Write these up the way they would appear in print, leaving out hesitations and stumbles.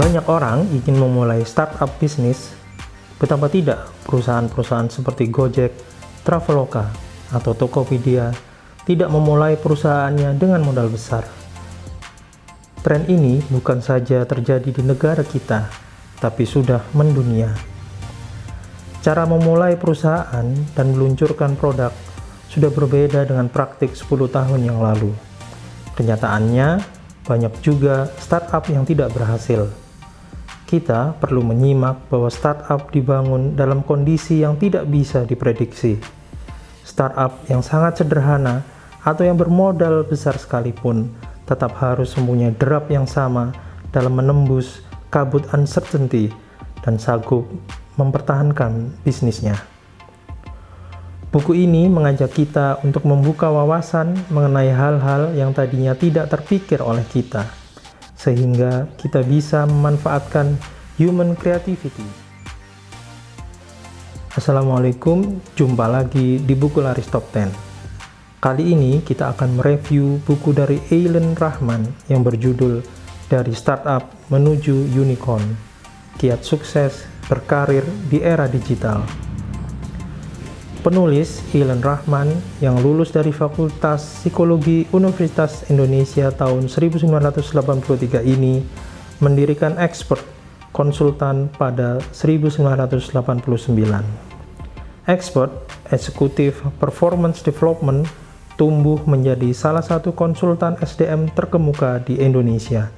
Banyak orang ingin memulai startup bisnis, betapa tidak perusahaan-perusahaan seperti Gojek, Traveloka, atau Tokopedia tidak memulai perusahaannya dengan modal besar. Tren ini bukan saja terjadi di negara kita, tapi sudah mendunia. Cara memulai perusahaan dan meluncurkan produk sudah berbeda dengan praktik 10 tahun yang lalu. Kenyataannya, banyak juga startup yang tidak berhasil. Kita perlu menyimak bahwa startup dibangun dalam kondisi yang tidak bisa diprediksi. Startup yang sangat sederhana atau yang bermodal besar sekalipun tetap harus mempunyai derap yang sama dalam menembus kabut uncertainty dan sanggup mempertahankan bisnisnya. Buku ini mengajak kita untuk membuka wawasan mengenai hal-hal yang tadinya tidak terpikir oleh kita, sehingga kita bisa memanfaatkan human creativity. Assalamualaikum, jumpa lagi di Buku Laris Top 10. Kali ini kita akan mereview buku dari Eileen Rahman yang berjudul Dari Startup Menuju Unicorn, Kiat Sukses Berkarir di Era Digital. Penulis Eileen Rahman yang lulus dari Fakultas Psikologi Universitas Indonesia tahun 1983 ini mendirikan Expert konsultan pada 1989. Expert Executive Performance Development tumbuh menjadi salah satu konsultan SDM terkemuka di Indonesia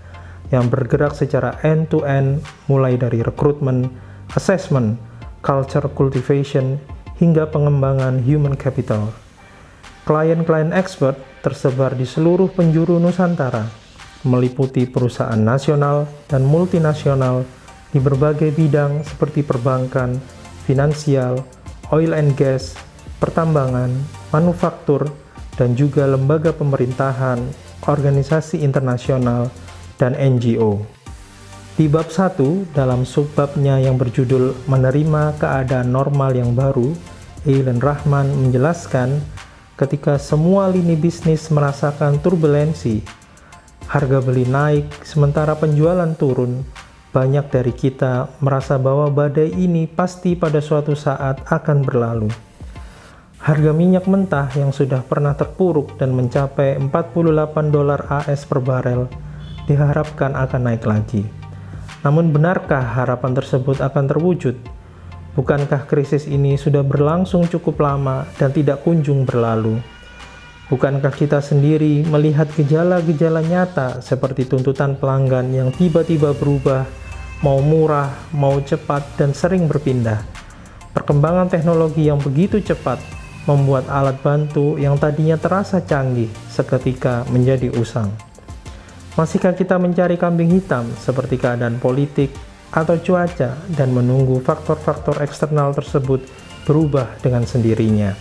yang bergerak secara end-to-end mulai dari rekrutmen, assessment, culture cultivation, hingga pengembangan human capital. Klien-klien Expert tersebar di seluruh penjuru Nusantara, meliputi perusahaan nasional dan multinasional di berbagai bidang seperti perbankan, finansial, oil and gas, pertambangan, manufaktur, dan juga lembaga pemerintahan, organisasi internasional, dan NGO. Di bab 1, dalam subbabnya yang berjudul Menerima Keadaan Normal yang Baru, Eileen Rahman menjelaskan ketika semua lini bisnis merasakan turbulensi, harga beli naik sementara penjualan turun, banyak dari kita merasa bahwa badai ini pasti pada suatu saat akan berlalu. Harga minyak mentah yang sudah pernah terpuruk dan mencapai $48 AS per barel diharapkan akan naik lagi. Namun benarkah harapan tersebut akan terwujud? Bukankah krisis ini sudah berlangsung cukup lama dan tidak kunjung berlalu? Bukankah kita sendiri melihat gejala-gejala nyata seperti tuntutan pelanggan yang tiba-tiba berubah, mau murah, mau cepat, dan sering berpindah? Perkembangan teknologi yang begitu cepat membuat alat bantu yang tadinya terasa canggih seketika menjadi usang. Masihkah kita mencari kambing hitam seperti keadaan politik atau cuaca dan menunggu faktor-faktor eksternal tersebut berubah dengan sendirinya?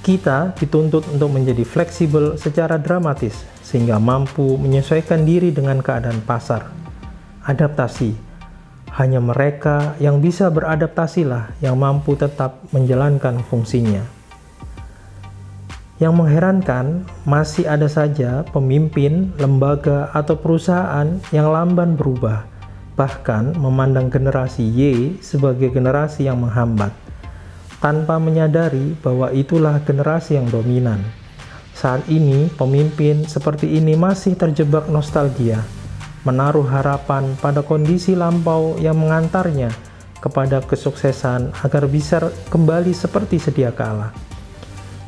Kita dituntut untuk menjadi fleksibel secara dramatis sehingga mampu menyesuaikan diri dengan keadaan pasar. Adaptasi. Hanya mereka yang bisa beradaptasilah yang mampu tetap menjalankan fungsinya. Yang mengherankan, masih ada saja pemimpin, lembaga, atau perusahaan yang lamban berubah, bahkan memandang generasi Y sebagai generasi yang menghambat, tanpa menyadari bahwa itulah generasi yang dominan. Saat ini, pemimpin seperti ini masih terjebak nostalgia, menaruh harapan pada kondisi lampau yang mengantarnya kepada kesuksesan agar bisa kembali seperti sedia kala.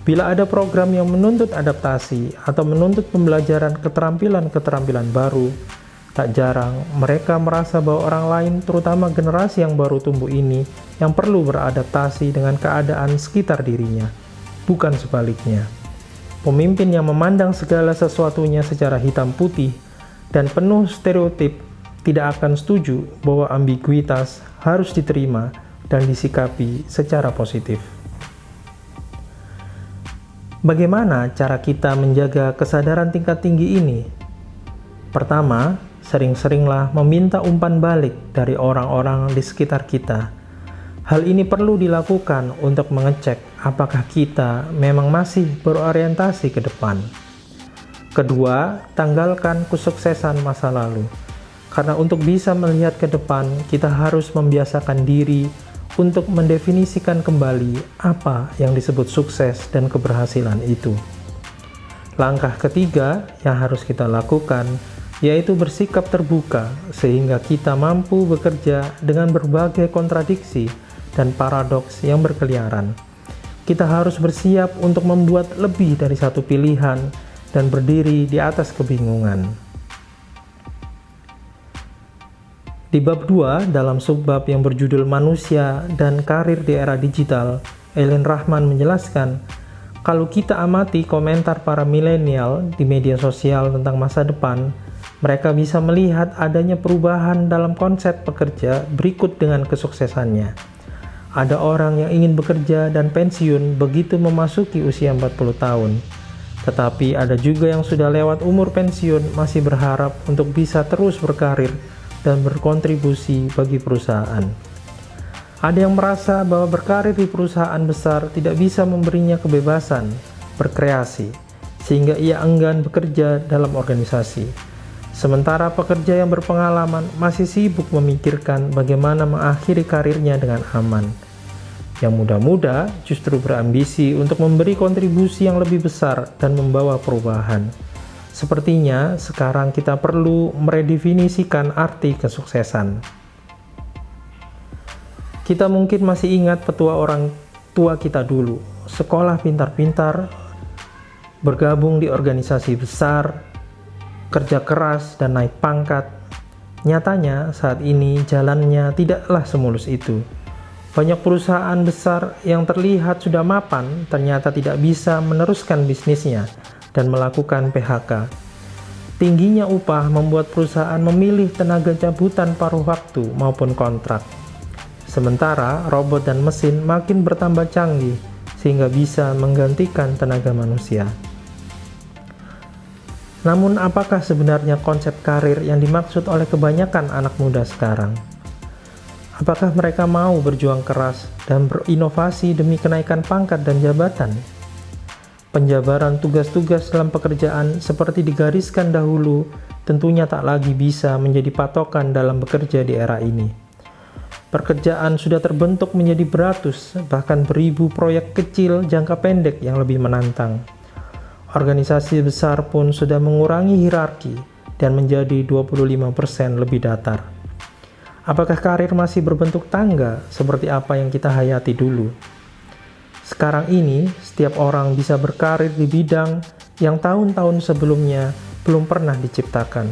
Bila ada program yang menuntut adaptasi atau menuntut pembelajaran keterampilan-keterampilan baru, tak jarang mereka merasa bahwa orang lain, terutama generasi yang baru tumbuh ini, yang perlu beradaptasi dengan keadaan sekitar dirinya, bukan sebaliknya. Pemimpin yang memandang segala sesuatunya secara hitam putih dan penuh stereotip tidak akan setuju bahwa ambiguitas harus diterima dan disikapi secara positif. Bagaimana cara kita menjaga kesadaran tingkat tinggi ini? Pertama, sering-seringlah meminta umpan balik dari orang-orang di sekitar kita. Hal ini perlu dilakukan untuk mengecek apakah kita memang masih berorientasi ke depan. Kedua, tanggalkan kesuksesan masa lalu. Karena untuk bisa melihat ke depan, kita harus membiasakan diri untuk mendefinisikan kembali apa yang disebut sukses dan keberhasilan itu. Langkah ketiga yang harus kita lakukan yaitu bersikap terbuka sehingga kita mampu bekerja dengan berbagai kontradiksi dan paradoks yang berkeliaran. Kita harus bersiap untuk membuat lebih dari satu pilihan dan berdiri di atas kebingungan. Di bab 2 dalam subbab yang berjudul Manusia dan Karir di Era Digital, Ellen Rahman menjelaskan, kalau kita amati komentar para milenial di media sosial tentang masa depan, mereka bisa melihat adanya perubahan dalam konsep pekerja berikut dengan kesuksesannya. Ada orang yang ingin bekerja dan pensiun begitu memasuki usia 40 tahun. Tetapi ada juga yang sudah lewat umur pensiun masih berharap untuk bisa terus berkarir dan berkontribusi bagi perusahaan. Ada yang merasa bahwa berkarir di perusahaan besar tidak bisa memberinya kebebasan berkreasi, sehingga ia enggan bekerja dalam organisasi. Sementara pekerja yang berpengalaman masih sibuk memikirkan bagaimana mengakhiri karirnya dengan aman. Yang muda-muda justru berambisi untuk memberi kontribusi yang lebih besar dan membawa perubahan. Sepertinya sekarang kita perlu meredefinisikan arti kesuksesan. Kita mungkin masih ingat petua orang tua kita dulu, sekolah pintar-pintar, bergabung di organisasi besar, kerja keras dan naik pangkat. Nyatanya saat ini jalannya tidaklah semulus itu. Banyak perusahaan besar yang terlihat sudah mapan ternyata tidak bisa meneruskan bisnisnya dan melakukan PHK. Tingginya upah membuat perusahaan memilih tenaga cabutan paruh waktu maupun kontrak. Sementara robot dan mesin makin bertambah canggih sehingga bisa menggantikan tenaga manusia. Namun apakah sebenarnya konsep karir yang dimaksud oleh kebanyakan anak muda sekarang? Apakah mereka mau berjuang keras dan berinovasi demi kenaikan pangkat dan jabatan? Penjabaran tugas-tugas dalam pekerjaan seperti digariskan dahulu tentunya tak lagi bisa menjadi patokan dalam bekerja di era ini. Pekerjaan sudah terbentuk menjadi beratus, bahkan beribu proyek kecil jangka pendek yang lebih menantang. Organisasi besar pun sudah mengurangi hierarki dan menjadi 25% lebih datar. Apakah karir masih berbentuk tangga seperti apa yang kita hayati dulu? Sekarang ini, setiap orang bisa berkarir di bidang yang tahun-tahun sebelumnya belum pernah diciptakan.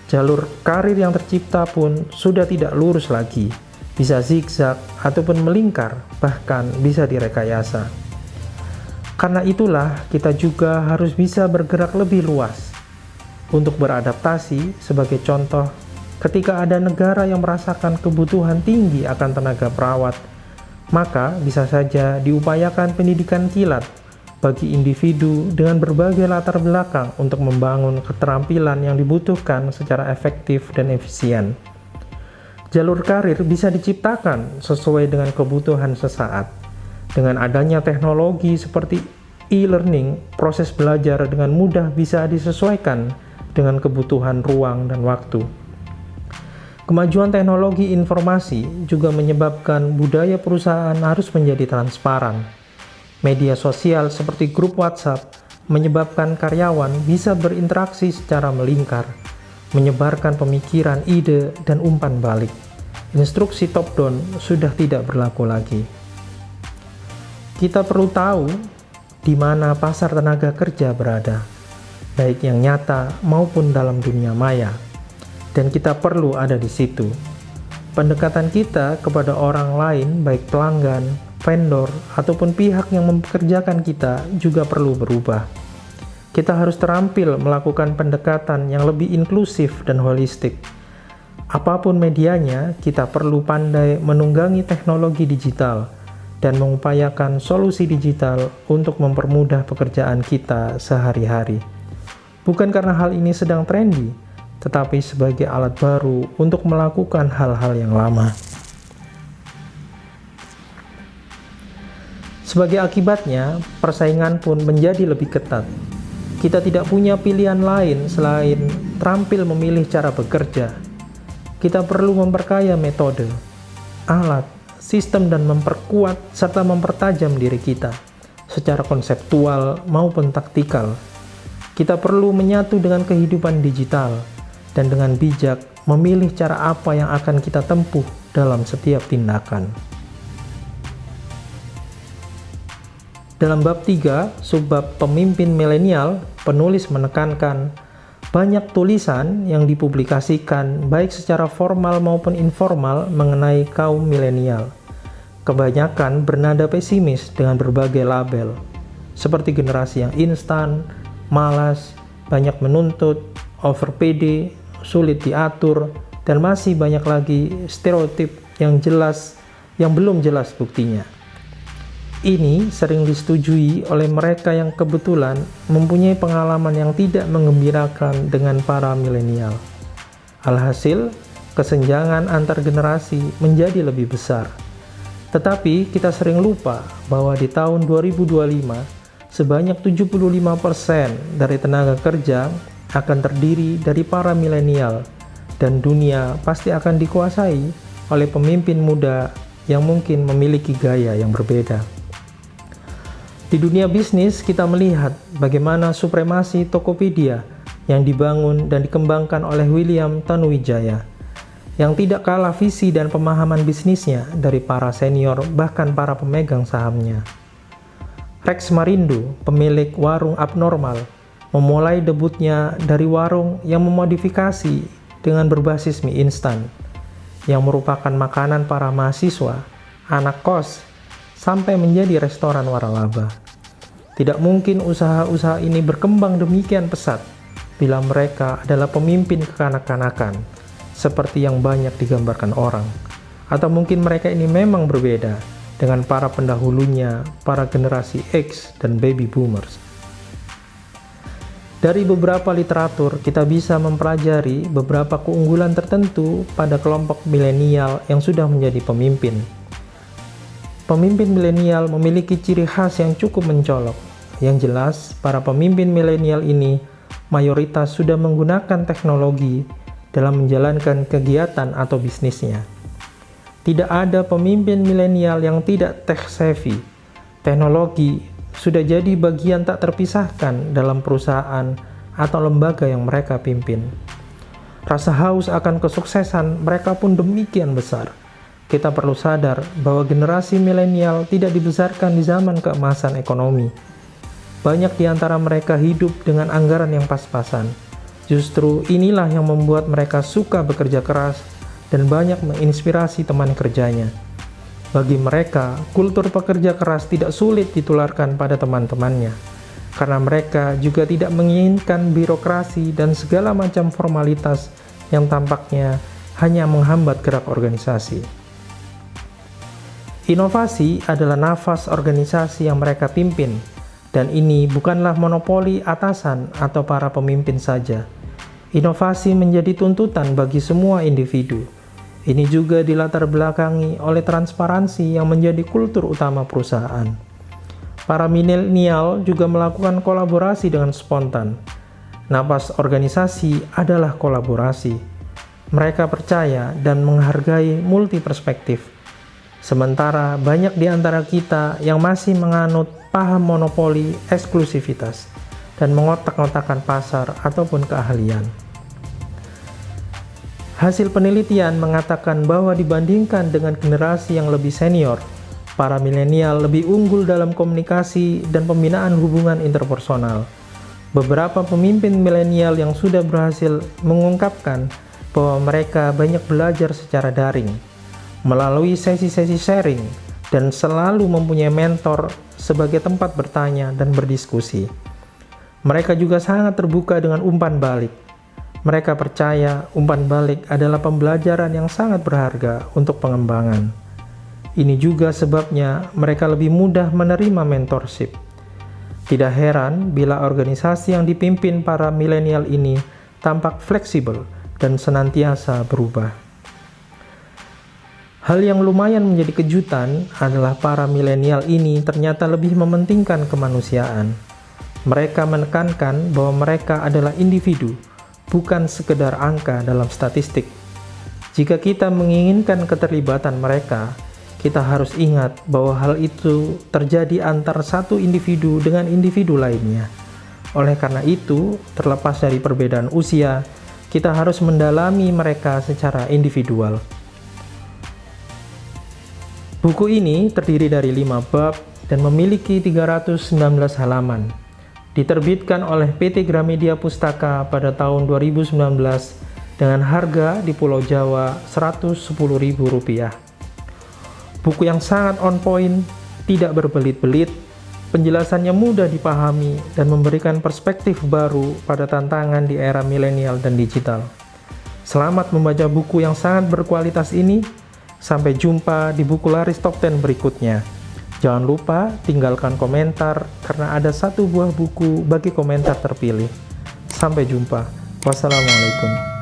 Jalur karir yang tercipta pun sudah tidak lurus lagi, bisa zigzag ataupun melingkar, bahkan bisa direkayasa. Karena itulah, kita juga harus bisa bergerak lebih luas untuk beradaptasi. Sebagai contoh, ketika ada negara yang merasakan kebutuhan tinggi akan tenaga perawat, maka bisa saja diupayakan pendidikan kilat bagi individu dengan berbagai latar belakang untuk membangun keterampilan yang dibutuhkan secara efektif dan efisien. Jalur karir bisa diciptakan sesuai dengan kebutuhan sesaat. Dengan adanya teknologi seperti e-learning, proses belajar dengan mudah bisa disesuaikan dengan kebutuhan ruang dan waktu. Kemajuan teknologi informasi juga menyebabkan budaya perusahaan harus menjadi transparan. Media sosial seperti grup WhatsApp menyebabkan karyawan bisa berinteraksi secara melingkar, menyebarkan pemikiran, ide, dan umpan balik. Instruksi top-down sudah tidak berlaku lagi. Kita perlu tahu di mana pasar tenaga kerja berada, baik yang nyata maupun dalam dunia maya. Dan kita perlu ada di situ. Pendekatan kita kepada orang lain, baik pelanggan, vendor, ataupun pihak yang mempekerjakan kita juga perlu berubah. Kita harus terampil melakukan pendekatan yang lebih inklusif dan holistik. Apapun medianya, kita perlu pandai menunggangi teknologi digital dan mengupayakan solusi digital untuk mempermudah pekerjaan kita sehari-hari. Bukan karena hal ini sedang trendy, tetapi sebagai alat baru untuk melakukan hal-hal yang lama. Sebagai akibatnya, persaingan pun menjadi lebih ketat. Kita tidak punya pilihan lain selain terampil memilih cara bekerja, kita perlu memperkaya metode, alat, sistem, dan memperkuat serta mempertajam diri kita secara konseptual maupun taktikal. Kita perlu menyatu dengan kehidupan digital dan dengan bijak memilih cara apa yang akan kita tempuh dalam setiap tindakan. Dalam bab 3, subbab pemimpin milenial, penulis menekankan banyak tulisan yang dipublikasikan baik secara formal maupun informal mengenai kaum milenial. Kebanyakan bernada pesimis dengan berbagai label, seperti generasi yang instan, malas, banyak menuntut, over pede, sulit diatur, dan masih banyak lagi stereotip yang belum jelas buktinya. Ini sering disetujui oleh mereka yang kebetulan mempunyai pengalaman yang tidak menggembirakan dengan para milenial. Alhasil, kesenjangan antar generasi menjadi lebih besar. Tetapi kita sering lupa bahwa di tahun 2025, sebanyak 75% dari tenaga kerja akan terdiri dari para milenial, dan dunia pasti akan dikuasai oleh pemimpin muda yang mungkin memiliki gaya yang berbeda. Di dunia bisnis, kita melihat bagaimana supremasi Tokopedia yang dibangun dan dikembangkan oleh William Tanuwijaya, yang tidak kalah visi dan pemahaman bisnisnya dari para senior bahkan para pemegang sahamnya. Rex Marindo, pemilik warung Abnormal, memulai debutnya dari warung yang memodifikasi dengan berbasis mie instan, yang merupakan makanan para mahasiswa, anak kos, sampai menjadi restoran waralaba. Tidak mungkin usaha-usaha ini berkembang demikian pesat bila mereka adalah pemimpin kekanak-kanakan, seperti yang banyak digambarkan orang. Atau mungkin mereka ini memang berbeda dengan para pendahulunya, para generasi X dan baby boomers. Dari beberapa literatur, kita bisa mempelajari beberapa keunggulan tertentu pada kelompok milenial yang sudah menjadi pemimpin. Pemimpin milenial memiliki ciri khas yang cukup mencolok. Yang jelas, para pemimpin milenial ini mayoritas sudah menggunakan teknologi dalam menjalankan kegiatan atau bisnisnya. Tidak ada pemimpin milenial yang tidak tech savvy. Teknologi sudah jadi bagian tak terpisahkan dalam perusahaan atau lembaga yang mereka pimpin. Rasa haus akan kesuksesan mereka pun demikian besar. Kita perlu sadar bahwa generasi milenial tidak dibesarkan di zaman keemasan ekonomi. Banyak di antara mereka hidup dengan anggaran yang pas-pasan. Justru inilah yang membuat mereka suka bekerja keras dan banyak menginspirasi teman kerjanya. Bagi mereka, kultur pekerja keras tidak sulit ditularkan pada teman-temannya, karena mereka juga tidak menginginkan birokrasi dan segala macam formalitas yang tampaknya hanya menghambat gerak organisasi. Inovasi adalah nafas organisasi yang mereka pimpin, dan ini bukanlah monopoli atasan atau para pemimpin saja. Inovasi menjadi tuntutan bagi semua individu. Ini juga dilatar belakangi oleh transparansi yang menjadi kultur utama perusahaan. Para milenial juga melakukan kolaborasi dengan spontan. Nafas organisasi adalah kolaborasi. Mereka percaya dan menghargai multi perspektif. Sementara banyak di antara kita yang masih menganut paham monopoli eksklusivitas dan mengotak-ngotakan pasar ataupun keahlian. Hasil penelitian mengatakan bahwa dibandingkan dengan generasi yang lebih senior, para milenial lebih unggul dalam komunikasi dan pembinaan hubungan interpersonal. Beberapa pemimpin milenial yang sudah berhasil mengungkapkan bahwa mereka banyak belajar secara daring, melalui sesi-sesi sharing, dan selalu mempunyai mentor sebagai tempat bertanya dan berdiskusi. Mereka juga sangat terbuka dengan umpan balik. Mereka percaya umpan balik adalah pembelajaran yang sangat berharga untuk pengembangan. Ini juga sebabnya mereka lebih mudah menerima mentorship. Tidak heran bila organisasi yang dipimpin para milenial ini tampak fleksibel dan senantiasa berubah. Hal yang lumayan menjadi kejutan adalah para milenial ini ternyata lebih mementingkan kemanusiaan. Mereka menekankan bahwa mereka adalah individu, bukan sekedar angka dalam statistik. Jika kita menginginkan keterlibatan mereka, kita harus ingat bahwa hal itu terjadi antar satu individu dengan individu lainnya. Oleh karena itu, terlepas dari perbedaan usia, kita harus mendalami mereka secara individual. Buku ini terdiri dari 5 bab dan memiliki 319 halaman. Diterbitkan oleh PT Gramedia Pustaka pada tahun 2019 dengan harga di Pulau Jawa Rp110.000. Buku yang sangat on point, tidak berbelit-belit, penjelasannya mudah dipahami dan memberikan perspektif baru pada tantangan di era milenial dan digital. Selamat membaca buku yang sangat berkualitas ini. Sampai jumpa di buku laris top 10 berikutnya. Jangan lupa tinggalkan komentar karena ada 1 buah buku bagi komentar terpilih. Sampai jumpa. Wassalamualaikum.